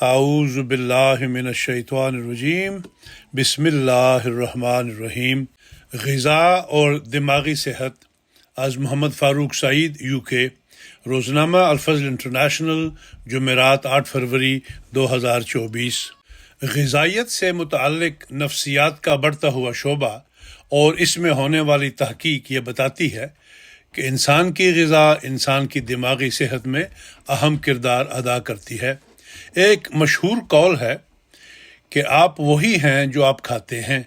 اعوذ باللہ من الشیطان الرجیم بسم اللہ الرحمن الرحیم۔ غذا اور دماغی صحت، از محمد فاروق سعید، UK۔ روزنامہ الفضل انٹرنیشنل، جمعرات 8 فروری 2024۔ غذائیت سے متعلق نفسیات کا بڑھتا ہوا شعبہ اور اس میں ہونے والی تحقیق یہ بتاتی ہے کہ انسان کی غذا انسان کی دماغی صحت میں اہم کردار ادا کرتی ہے۔ ایک مشہور قول ہے کہ آپ وہی ہیں جو آپ کھاتے ہیں،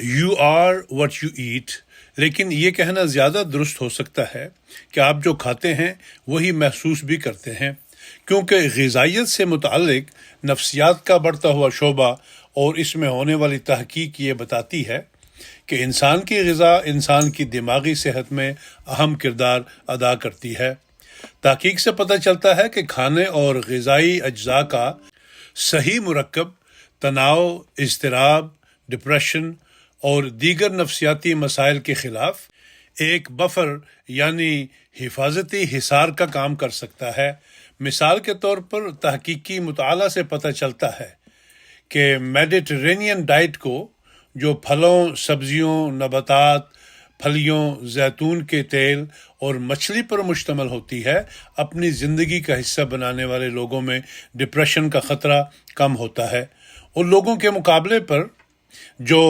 You are what you eat، لیکن یہ کہنا زیادہ درست ہو سکتا ہے کہ آپ جو کھاتے ہیں وہی محسوس بھی کرتے ہیں، کیونکہ غذائیت سے متعلق نفسیات کا بڑھتا ہوا شعبہ اور اس میں ہونے والی تحقیق یہ بتاتی ہے کہ انسان کی غذا انسان کی دماغی صحت میں اہم کردار ادا کرتی ہے۔ تحقیق سے پتہ چلتا ہے کہ کھانے اور غذائی اجزاء کا صحیح مرکب تناؤ، اضطراب، ڈپریشن اور دیگر نفسیاتی مسائل کے خلاف ایک بفر یعنی حفاظتی حصار کا کام کر سکتا ہے۔ مثال کے طور پر تحقیقی مطالعہ سے پتہ چلتا ہے کہ میڈیٹرینین ڈائٹ کو، جو پھلوں، سبزیوں، نباتات، پھلیوں، زیتون کے تیل اور مچھلی پر مشتمل ہوتی ہے، اپنی زندگی کا حصہ بنانے والے لوگوں میں ڈپریشن کا خطرہ کم ہوتا ہے۔ ان لوگوں کے مقابلے پر جو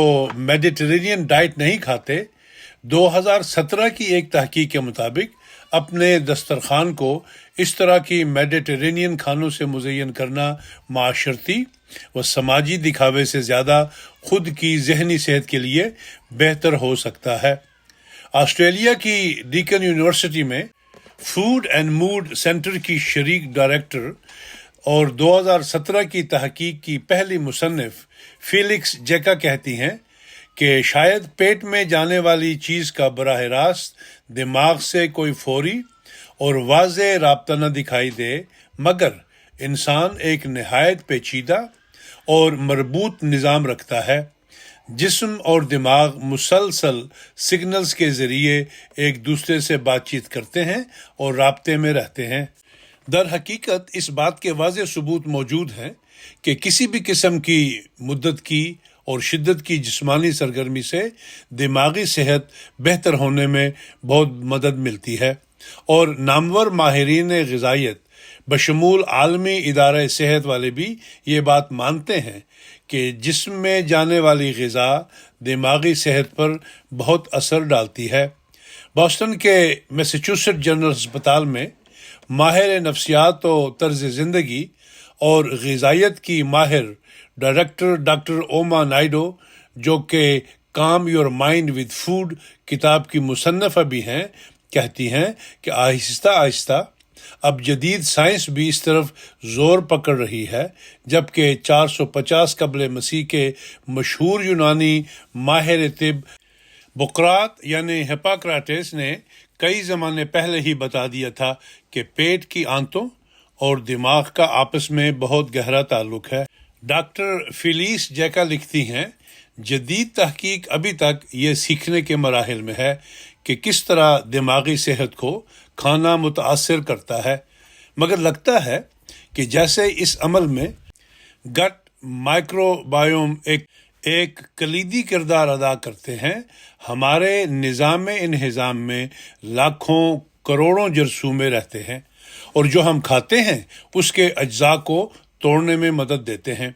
میڈیٹرینین ڈائٹ نہیں کھاتے، 2017 کی ایک تحقیق کے مطابق اپنے دسترخوان کو اس طرح کی میڈیٹرینین کھانوں سے مزین کرنا معاشرتی و سماجی دکھاوے سے زیادہ خود کی ذہنی صحت کے لیے بہتر ہو سکتا ہے۔ آسٹریلیا کی ڈیکن یونیورسٹی میں فوڈ اینڈ موڈ سینٹر کی شریک ڈائریکٹر اور 2017 کی تحقیق کی پہلی مصنف فیلکس جیکا کہتی ہیں کہ شاید پیٹ میں جانے والی چیز کا براہ راست دماغ سے کوئی فوری اور واضح رابطہ نہ دکھائی دے، مگر انسان ایک نہایت پیچیدہ اور مربوط نظام رکھتا ہے۔ جسم اور دماغ مسلسل سگنلز کے ذریعے ایک دوسرے سے بات چیت کرتے ہیں اور رابطے میں رہتے ہیں۔ در حقیقت اس بات کے واضح ثبوت موجود ہیں کہ کسی بھی قسم کی مدت کی اور شدت کی جسمانی سرگرمی سے دماغی صحت بہتر ہونے میں بہت مدد ملتی ہے، اور نامور ماہرین غذائیت بشمول عالمی ادارہ صحت والے بھی یہ بات مانتے ہیں کہ جسم میں جانے والی غذا دماغی صحت پر بہت اثر ڈالتی ہے۔ بوسٹن کے میساچوسیٹس جنرل ہسپتال میں ماہر نفسیات و طرز زندگی اور غذائیت کی ماہر ڈائریکٹر ڈاکٹر اوما نائیڈو، جو کہ کام یور مائنڈ ود فوڈ کتاب کی مصنفہ بھی ہیں، کہتی ہیں کہ آہستہ آہستہ اب جدید سائنس بھی اس طرف زور پکڑ رہی ہے، جبکہ 450 قبل مسیح کے مشہور یونانی ماہر طب بقراط یعنی ہپاکریٹس نے کئی زمانے پہلے ہی بتا دیا تھا کہ پیٹ کی آنتوں اور دماغ کا آپس میں بہت گہرا تعلق ہے۔ ڈاکٹر فیلکس جیکا لکھتی ہیں، جدید تحقیق ابھی تک یہ سیکھنے کے مراحل میں ہے کہ کس طرح دماغی صحت کو کھانا متاثر کرتا ہے، مگر لگتا ہے کہ جیسے اس عمل میں گٹ مائکرو بائیوم ایک کلیدی کردار ادا کرتے ہیں۔ ہمارے نظام انہضام میں لاکھوں کروڑوں جرثومے رہتے ہیں، اور جو ہم کھاتے ہیں اس کے اجزاء کو توڑنے میں مدد دیتے ہیں،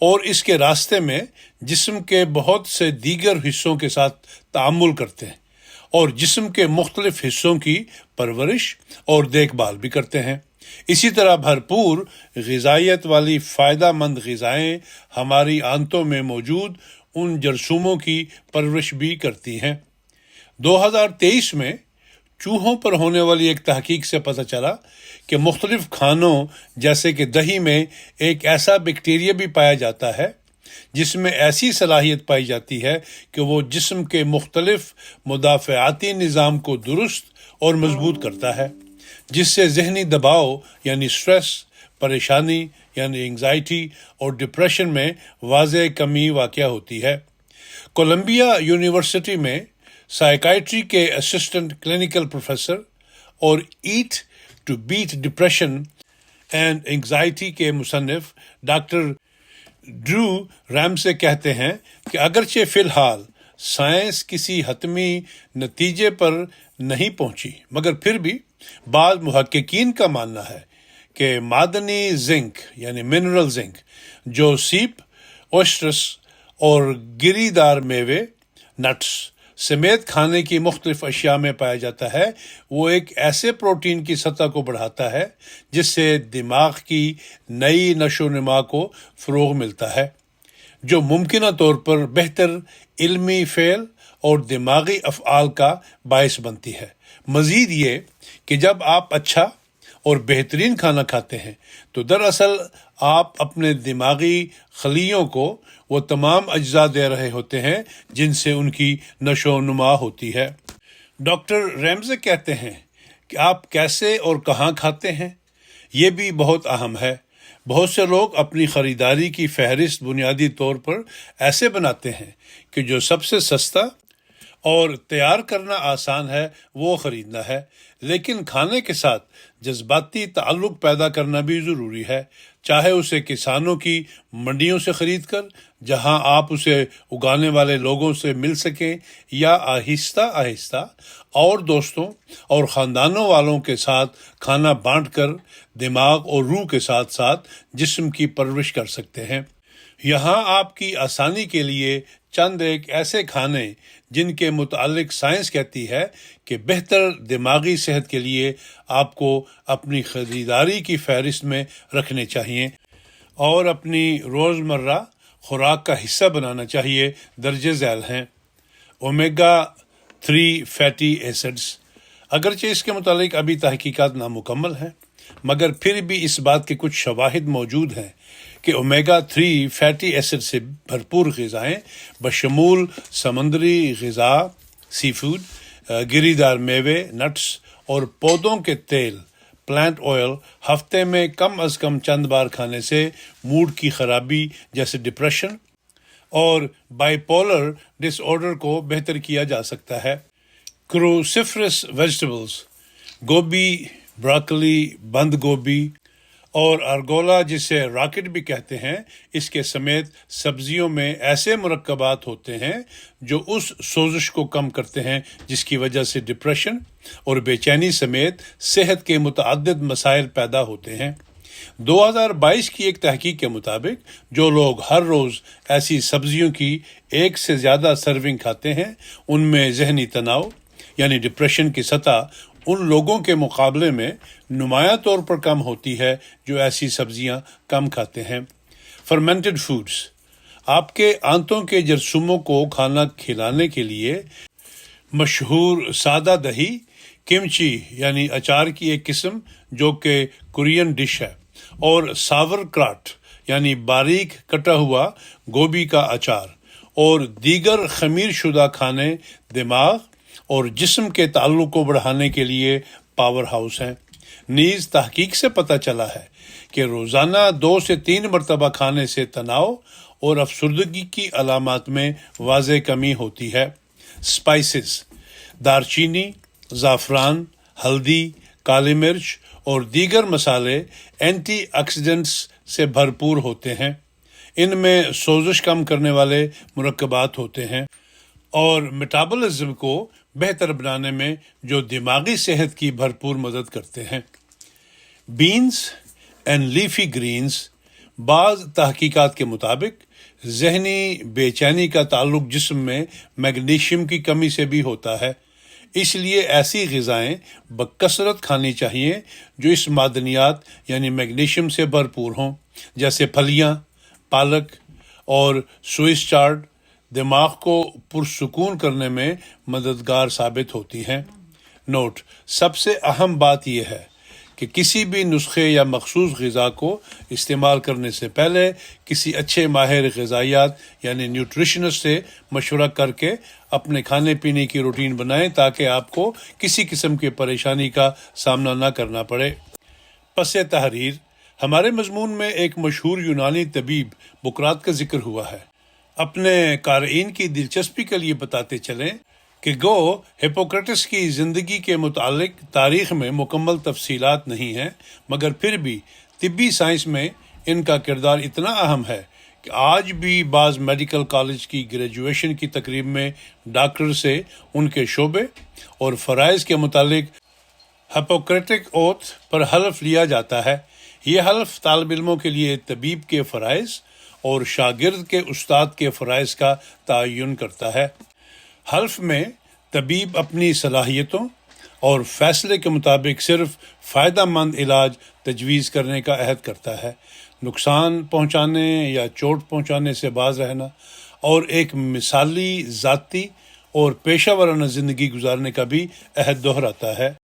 اور اس کے راستے میں جسم کے بہت سے دیگر حصوں کے ساتھ تعامل کرتے ہیں، اور جسم کے مختلف حصوں کی پرورش اور دیکھ بھال بھی کرتے ہیں۔ اسی طرح بھرپور غذائیت والی فائدہ مند غذائیں ہماری آنتوں میں موجود ان جرثوموں کی پرورش بھی کرتی ہیں۔ 2023 میں چوہوں پر ہونے والی ایک تحقیق سے پتہ چلا کہ مختلف کھانوں جیسے کہ دہی میں ایک ایسا بیکٹیریا بھی پایا جاتا ہے جس میں ایسی صلاحیت پائی جاتی ہے کہ وہ جسم کے مختلف مدافعاتی نظام کو درست اور مضبوط کرتا ہے، جس سے ذہنی دباؤ یعنی سٹریس، پریشانی یعنی انگزائٹی اور ڈپریشن میں واضح کمی واقع ہوتی ہے۔ کولمبیا یونیورسٹی میں سائیکائٹری کے اسسٹنٹ کلینکل پروفیسر اور eight to beat depression and anxiety کے مصنف ڈاکٹر ڈرو ریمسے کہتے ہیں کہ اگرچہ فی الحال سائنس کسی حتمی نتیجے پر نہیں پہنچی، مگر پھر بھی بعض محققین کا ماننا ہے کہ معدنی زنک یعنی منرل زنک جو سیپ، اوسٹرس اور گری دار میوے، نٹس سمیت کھانے کی مختلف اشیاء میں پایا جاتا ہے، وہ ایک ایسے پروٹین کی سطح کو بڑھاتا ہے جس سے دماغ کی نئی نشو و نما کو فروغ ملتا ہے، جو ممکنہ طور پر بہتر علمی فعل اور دماغی افعال کا باعث بنتی ہے۔ مزید یہ کہ جب آپ اچھا اور بہترین کھانا کھاتے ہیں تو دراصل آپ اپنے دماغی خلیوں کو وہ تمام اجزاء دے رہے ہوتے ہیں جن سے ان کی نشو و نما ہوتی ہے۔ ڈاکٹر ریمزے کہتے ہیں کہ آپ کیسے اور کہاں کھاتے ہیں، یہ بھی بہت اہم ہے۔ بہت سے لوگ اپنی خریداری کی فہرست بنیادی طور پر ایسے بناتے ہیں کہ جو سب سے سستا اور تیار کرنا آسان ہے وہ خریدنا ہے، لیکن کھانے کے ساتھ جذباتی تعلق پیدا کرنا بھی ضروری ہے، چاہے اسے کسانوں کی منڈیوں سے خرید کر جہاں آپ اسے اگانے والے لوگوں سے مل سکیں، یا آہستہ آہستہ اور دوستوں اور خاندانوں والوں کے ساتھ کھانا بانٹ کر دماغ اور روح کے ساتھ ساتھ جسم کی پرورش کر سکتے ہیں۔ یہاں آپ کی آسانی کے لیے چند ایک ایسے کھانے جن کے متعلق سائنس کہتی ہے کہ بہتر دماغی صحت کے لیے آپ کو اپنی خریداری کی فہرست میں رکھنے چاہیے اور اپنی روزمرہ خوراک کا حصہ بنانا چاہیے، درج ذیل ہیں۔ اومیگا 3 فیٹی ایسڈز، اگرچہ اس کے متعلق ابھی تحقیقات نامکمل ہیں، مگر پھر بھی اس بات کے کچھ شواہد موجود ہیں کہ اومیگا 3 فیٹی ایسڈ سے بھرپور غذائیں بشمول سمندری غذا، سی فوڈ، گری دار میوے، نٹس اور پودوں کے تیل، پلانٹ آئل، ہفتے میں کم از کم چند بار کھانے سے موڈ کی خرابی جیسے ڈپریشن اور بائی پولر ڈس آرڈر کو بہتر کیا جا سکتا ہے۔ کروسیفرس ویجیٹیبلز، گوبھی، براکلی، بند گوبھی اور ارگولا جسے راکٹ بھی کہتے ہیں، اس کے سمیت سبزیوں میں ایسے مرکبات ہوتے ہیں جو اس سوزش کو کم کرتے ہیں جس کی وجہ سے ڈپریشن اور بے چینی سمیت صحت کے متعدد مسائل پیدا ہوتے ہیں۔ 2022 کی ایک تحقیق کے مطابق جو لوگ ہر روز ایسی سبزیوں کی ایک سے زیادہ سرونگ کھاتے ہیں، ان میں ذہنی تناؤ یعنی ڈپریشن کی سطح ان لوگوں کے مقابلے میں نمایاں طور پر کم ہوتی ہے جو ایسی سبزیاں کم کھاتے ہیں۔ فرمنٹڈ فوڈز، آپ کے آنتوں کے جرثوموں کو کھانا کھلانے کے لیے مشہور سادہ دہی، کمچی یعنی اچار کی ایک قسم جو کہ کورین ڈش ہے، اور ساور کراٹ یعنی باریک کٹا ہوا گوبھی کا اچار اور دیگر خمیر شدہ کھانے دماغ اور جسم کے تعلق کو بڑھانے کے لیے پاور ہاؤس ہیں۔ نیز تحقیق سے پتہ چلا ہے کہ روزانہ 2 سے 3 مرتبہ کھانے سے تناؤ اور افسردگی کی علامات میں واضح کمی ہوتی ہے۔ اسپائسز، دارچینی، زعفران، ہلدی، کالی مرچ اور دیگر مسالے اینٹی آکسیڈنٹس سے بھرپور ہوتے ہیں۔ ان میں سوزش کم کرنے والے مرکبات ہوتے ہیں اور میٹابولزم کو بہتر بنانے میں جو دماغی صحت کی بھرپور مدد کرتے ہیں۔ بینز اینڈ لیفی گرینز، بعض تحقیقات کے مطابق ذہنی بے چینی کا تعلق جسم میں میگنیشیم کی کمی سے بھی ہوتا ہے، اس لیے ایسی غذائیں بکثرت کھانی چاہیے جو اس معدنیات یعنی میگنیشیم سے بھرپور ہوں، جیسے پھلیاں، پالک اور سوئس چارڈ دماغ کو پرسکون کرنے میں مددگار ثابت ہوتی ہیں۔ نوٹ: سب سے اہم بات یہ ہے کہ کسی بھی نسخے یا مخصوص غذا کو استعمال کرنے سے پہلے کسی اچھے ماہر غذائیات یعنی نیوٹریشنسٹ سے مشورہ کر کے اپنے کھانے پینے کی روٹین بنائیں تاکہ آپ کو کسی قسم کی پریشانی کا سامنا نہ کرنا پڑے۔ پس تحریر ہمارے مضمون میں ایک مشہور یونانی طبیب بقراط کا ذکر ہوا ہے۔ اپنے قارئین کی دلچسپی کے لیے بتاتے چلیں کہ گو ہپوکریٹس کی زندگی کے متعلق تاریخ میں مکمل تفصیلات نہیں ہیں، مگر پھر بھی طبی سائنس میں ان کا کردار اتنا اہم ہے کہ آج بھی بعض میڈیکل کالج کی گریجویشن کی تقریب میں ڈاکٹر سے ان کے شعبے اور فرائض کے متعلق ہپوکریٹک اوتھ پر حلف لیا جاتا ہے۔ یہ حلف طالب علموں کے لیے طبیب کے فرائض اور شاگرد کے استاد کے فرائض کا تعین کرتا ہے۔ حلف میں طبیب اپنی صلاحیتوں اور فیصلے کے مطابق صرف فائدہ مند علاج تجویز کرنے کا عہد کرتا ہے، نقصان پہنچانے یا چوٹ پہنچانے سے باز رہنا، اور ایک مثالی ذاتی اور پیشہ ورانہ زندگی گزارنے کا بھی عہد دہراتا ہے۔